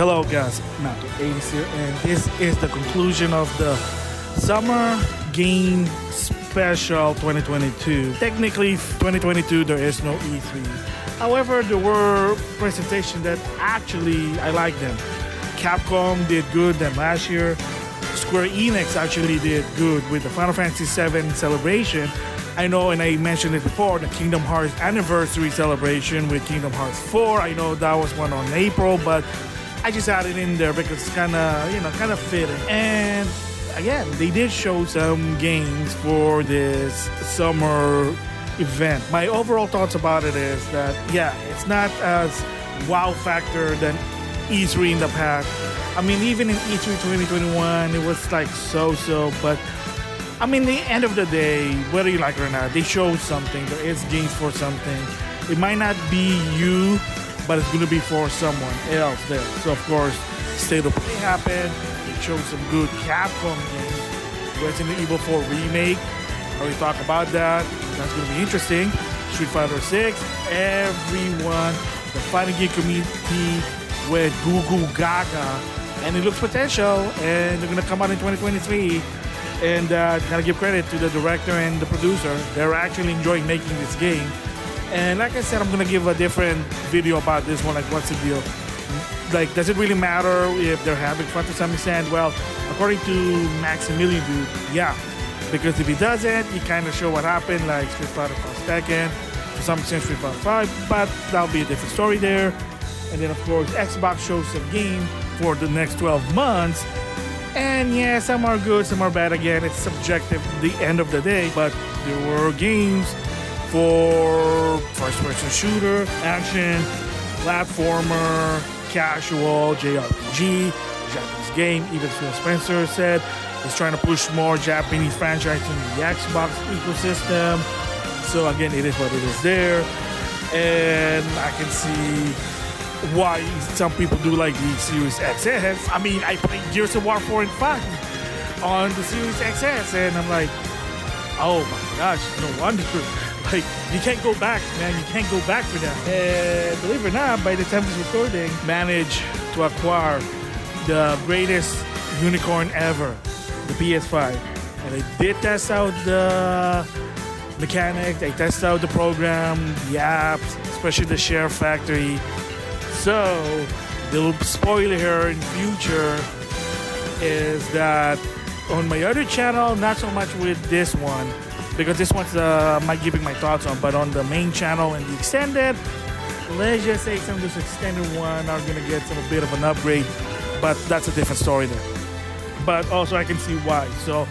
Hello guys, NautoAisDx here, and this is the conclusion of the Summer Game Special 2022. Technically, 2022 there is no E3. However, there were presentations that actually I like them. Capcom did good than last year. Square Enix actually did good with the Final Fantasy VII celebration. I know, and I mentioned it before, the Kingdom Hearts anniversary celebration with Kingdom Hearts 4. I know that was one on April, but I just added in there because it's kind of fitting. And again, they did show some games for this summer event. My overall thoughts about it is that, yeah, it's not as wow factor than E3 in the past. I mean, even in E3 2021, it was like so-so, but I mean, the end of the day, whether you like it or not, they show something. There is games for something. It might not be you, but it's going to be for someone else there. So, of course, State of Play happened. It showed some good Capcom games. Resident Evil 4 Remake. I already talked about that. That's going to be interesting. Street Fighter 6. Everyone, the fighting game community went goo goo gaga. And it looks potential. And they're going to come out in 2023. And gotta give credit to the director and the producer. They're actually enjoying making this game. And like I said, I'm gonna give a different video about this one. Like, what's the deal? Like, does it really matter if they're having fun to some extent? Well, according to Maximilian Dude, yeah. Because if he doesn't, he kind of show what happened, like Street Fighter 5 Tekken, to some extent Street Fighter 5, but that'll be a different story there. And then, of course, Xbox shows a game for the next 12 months. And yeah, some are good, some are bad. Again, it's subjective at the end of the day. But there were games for first-person shooter, action, platformer, casual, JRPG, Japanese game. Even Phil Spencer said he's trying to push more Japanese franchise in the Xbox ecosystem. So again, it is what it is there. And I can see why some people do like the Series XS. I mean, I played Gears of War 4 and 5 on the Series XS, and I'm like, oh my gosh, no wonder. Like, you can't go back, man. You can't go back for that. And believe it or not, by the time this recording, managed to acquire the greatest unicorn ever, the PS5. And I did test out the mechanics, I tested out the program, the apps, especially the Share Factory. So, the little spoiler here in future is that on my other channel, not so much with this one, because this one's my giving my thoughts on, but on the main channel and the extended, let's just say some of this extended one are going to get a bit of an upgrade, but that's a different story there. But also I can see why. So,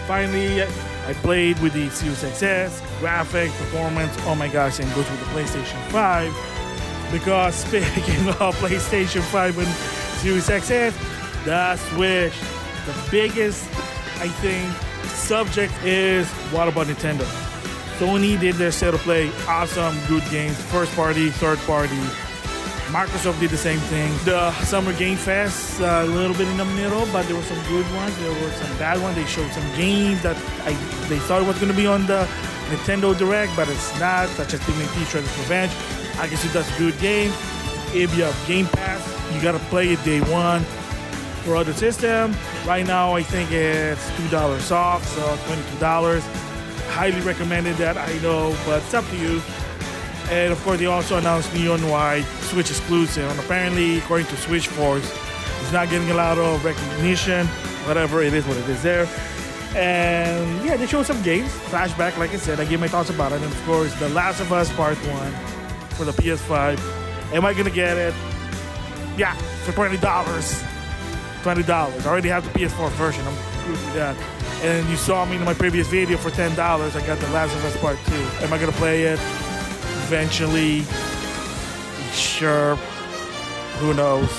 finally, I played with the Series XS, graphics, performance, oh my gosh, and goes with the PlayStation 5. Because speaking of PlayStation 5 and Series XS, the Switch, the biggest, I think, subject is what about Nintendo? Sony did their State of Play, awesome, good games, first party, third party. Microsoft did the same thing. The Summer Game Fest, a little bit in the middle, but there were some good ones, there were some bad ones. They showed some games that they thought it was going to be on the Nintendo Direct, but it's not, such as Dignity Shredder's Revenge. I guess that's a good game. If you have Game Pass, you gotta play it day one. For other system, right now I think it's $2 off, so $22. Highly recommended that, I know, but it's up to you. And of course, they also announced Neon White, Switch exclusive. And apparently, according to Switch Force, it's not getting a lot of recognition. Whatever, it is what it is there. And yeah, they showed some games. Flashback, like I said, I gave my thoughts about it. And of course, The Last of Us Part 1. For the PS5. Am I gonna get it? Yeah, for $20. $20. I already have the PS4 version. I'm good with that. And you saw me in my previous video for $10. I got The Last of Us Part 2. Am I gonna play it? Eventually. Sure. Who knows?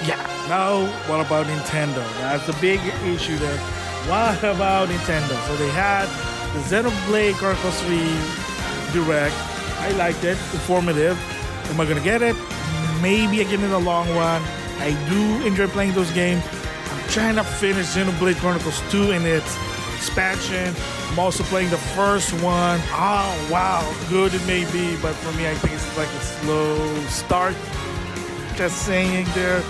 Yeah. Now, what about Nintendo? That's the big issue there. What about Nintendo? So they had the Xenoblade Chronicles 3 Direct. I liked it, informative. Am I gonna get it? Maybe I get it in the long run. I do enjoy playing those games. I'm trying to finish Xenoblade Chronicles 2 in its expansion. I'm also playing the first one. Oh wow, good it may be, but for me I think it's like a slow start. Just saying there.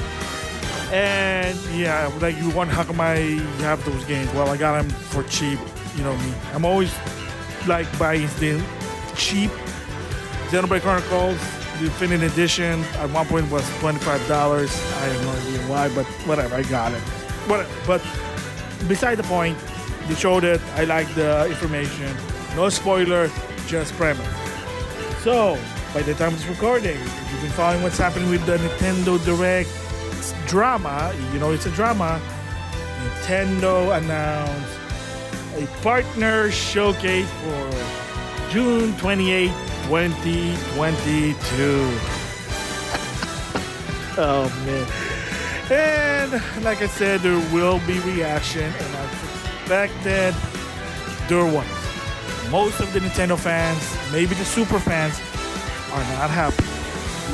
And yeah, like you wonder how come I have those games? Well, I got them for cheap. You know me. I'm always like buying the cheap Xenoblade Chronicles, the Infinite Edition. At one point was $25. I have no idea why, but whatever. I got it. Whatever. But beside the point, they showed it. I like the information. No spoiler, just premise. So by the time it's recording, if you've been following what's happening with the Nintendo Direct drama, you know it's a drama. Nintendo announced a partner showcase for June 28, 2022. Oh man. And like I said, there will be reaction, and I expected there was. Most of the Nintendo fans, maybe the super fans, are not happy.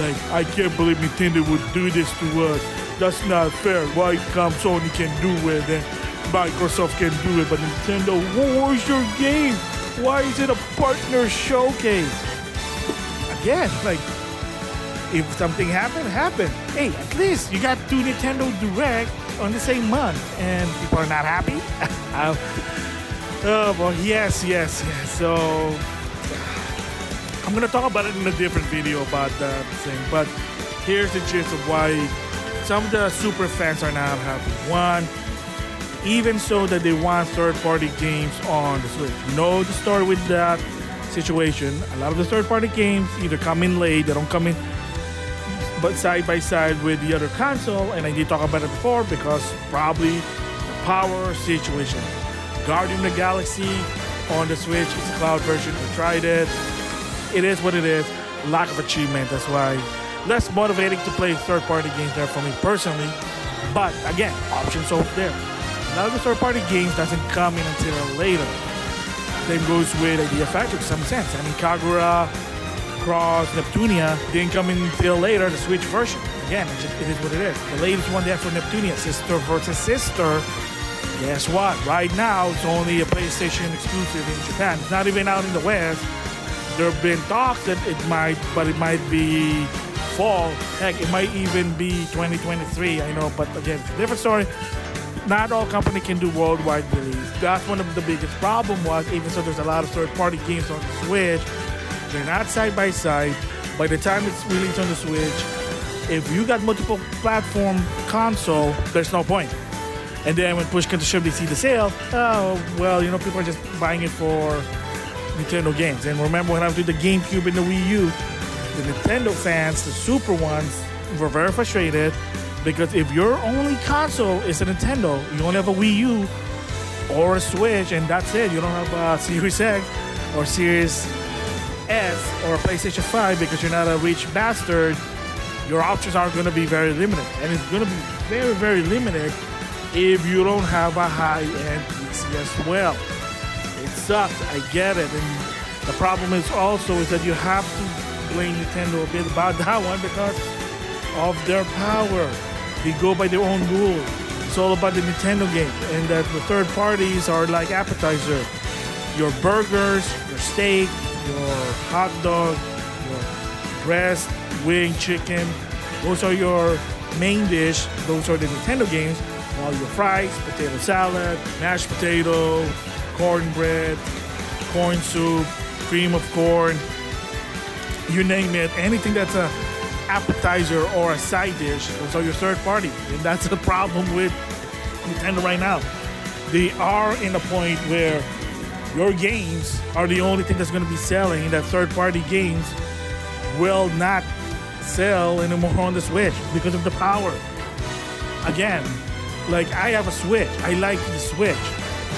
Like, I can't believe Nintendo would do this to us. That's not fair. Why come Sony can do it and Microsoft can do it, but Nintendo, where's your game? Why is it a partner showcase? Again, like, if something happened. Hey, at least you got 2 Nintendo Direct on the same month, and people are not happy. Oh, well, yes. So, I'm going to talk about it in a different video about that thing, but here's the gist of why some of the super fans are not happy. One, even so that they want third-party games on the Switch. You know the story with that situation. A lot of the third-party games either come in late, they don't come in but side by side with the other console, and I did talk about it before because probably the power situation. Guardian of the Galaxy on the Switch, it's a cloud version. I tried it. It is what it is. Lack of achievement. That's why less motivating to play third-party games there for me personally. But again, options over there. A lot of the third-party games doesn't come in until later. Same goes with Idea Factory to some sense. I mean, Kagura, Cross, Neptunia didn't come in until later, the Switch version. Again, it is what it is. The latest one there for Neptunia, Sister versus Sister. Guess what? Right now, it's only a PlayStation exclusive in Japan. It's not even out in the West. There have been talks that it might be fall. Heck, it might even be 2023. I know, but again, it's a different story. Not all companies can do worldwide release. That's one of the biggest problem was, even so there's a lot of third-party games on the Switch, they're not side by side. By the time it's released on the Switch, if you got multiple platform console, there's no point. And then when push comes to shove, they see the sale. Oh, well, you know, people are just buying it for Nintendo games. And remember when I was with the GameCube and the Wii U, the Nintendo fans, the super ones, were very frustrated because if your only console is a Nintendo, you only have a Wii U or a Switch, and that's it. You don't have a Series X or Series S or a PlayStation 5 because you're not a rich bastard. Your options are going to be very limited, and it's going to be very, very limited if you don't have a high-end PC as well. It sucks, I get it, and the problem is also is that you have to blame Nintendo a bit about that one because of their power. They go by their own rules. It's all about the Nintendo game, and that the third parties are like appetizer. Your burgers, your steak, your hot dog, your breast, wing, chicken, those are your main dish. Those are the Nintendo games. While your fries, potato salad, mashed potato, cornbread, corn soup, cream of corn, you name it, anything that's a appetizer or a side dish, those are your third party. And that's the problem with Nintendo right now. They are in a point where your games are the only thing that's going to be selling, that third party games will not sell anymore on the Switch because of the power. Again, like I have a Switch. I like the Switch.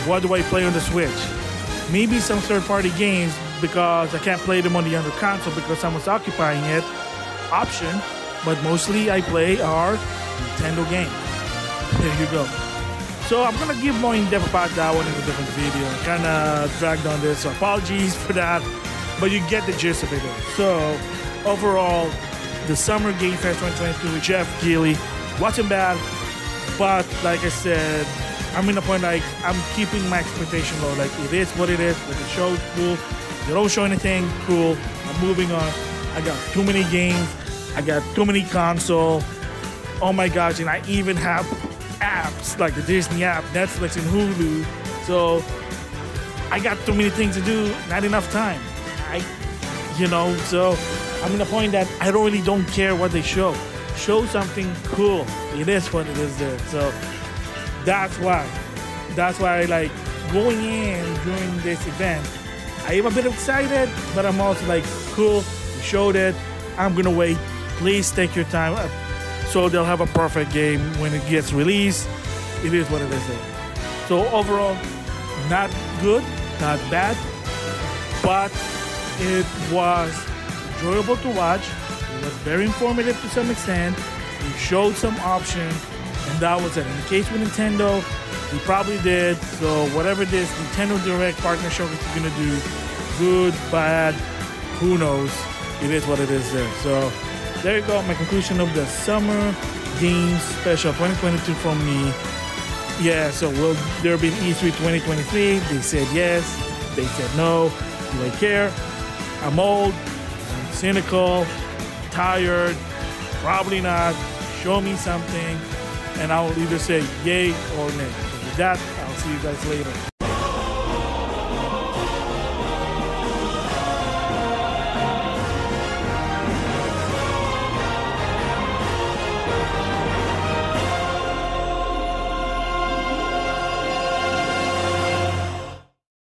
What do I play on the Switch? Maybe some third-party games because I can't play them on the other console because someone's occupying it. Option. But mostly I play our Nintendo games. There you go. So I'm going to give more in-depth about that one in a different video. I kind of dragged on this, so apologies for that. But you get the gist of it. So overall, the Summer Game Fest 2022 with Jeff Keighley wasn't bad. But like I said, I'm in a point like I'm keeping my expectation low. Like it is what it is. Like the show's cool. They don't show anything cool. I'm moving on. I got too many games. I got too many consoles. Oh my gosh, and I even have apps like the Disney app, Netflix, and Hulu. So I got too many things to do, not enough time. So I'm in the point that I really don't care what they show. Show something cool. It is what it is there. So that's why I like going in during this event. I am a bit excited, but I'm also like, cool, you showed it. I'm gonna wait. Please take your time so they'll have a perfect game when it gets released. It is what it is there. So overall, not good, not bad, but it was enjoyable to watch. It was very informative to some extent. It showed some options, and that was it. In the case with Nintendo, they probably did. So whatever this Nintendo Direct partnership is going to do, good, bad, who knows? It is what it is there. So there you go, my conclusion of the Summer Games Special 2022 from me. Yeah, so will there be an E3 2023? They said yes. They said no. Do I care? I'm old. I'm cynical. Tired. Probably not. Show me something, and I will either say yay or nay. With that, I'll see you guys later.